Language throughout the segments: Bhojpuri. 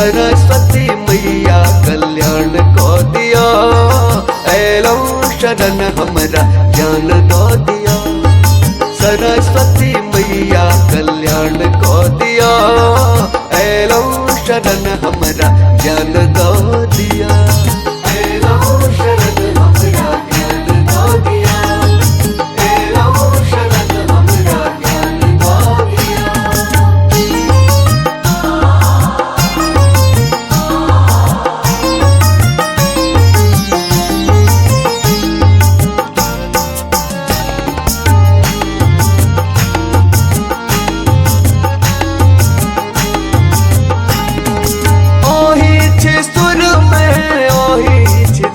सरस्वती मैया कल्याण को दिया, ऐलो शरण हमरा ज्ञान दो दिया। सरस्वती मैया कल्याण को दिया, ऐलो शरण हमरा ज्ञान दो दिया। ऐलो शरण हमरा ज्ञान दो दिया, ऐलो शरण हमरा ज्ञान दो दिया।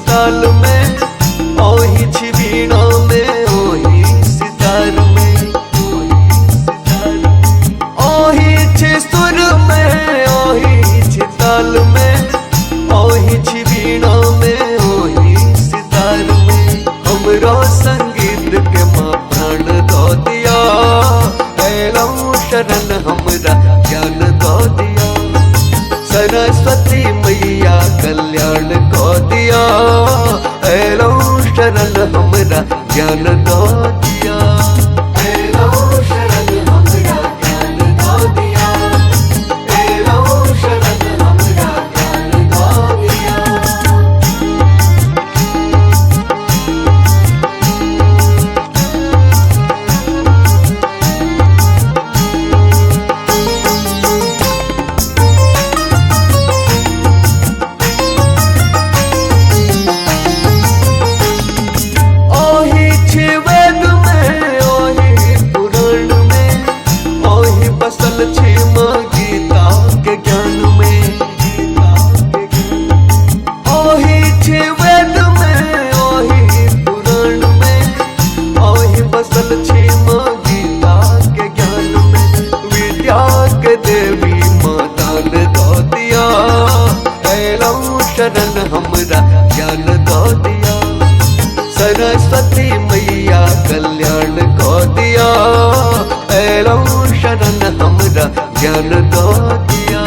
ताल में ओही छी वीणा में, ओही सितार में, ओही छी सुर में, ओही छी ताल में, ओही छी वीणा में, ओही सितार में। हमरो संगीत के माँ प्राण दो दिया, ऐलो शरण हमरा ज्ञान दो दिया। सरस्वती मैया कल्याण को दिया, ऐलो शरण हमरा ज्ञान दो दिया। ऐलो शरण हमरा ज्ञान दो दिया, ऐलो शरण हमरा ज्ञान दो दिया। बसल छी माँ गीता के ज्ञान में, ओही छी वेद में, ओही पुराण में, ओही बसल छी माँ गीता के ज्ञान में। विद्या के देवी माँ दान दो दिया, ऐलो शरण हमरा ज्ञान दो दिया। सरस्वती मैया कल्याण को दिया, ऐलो शरण हमरा ज्ञान दो दिया।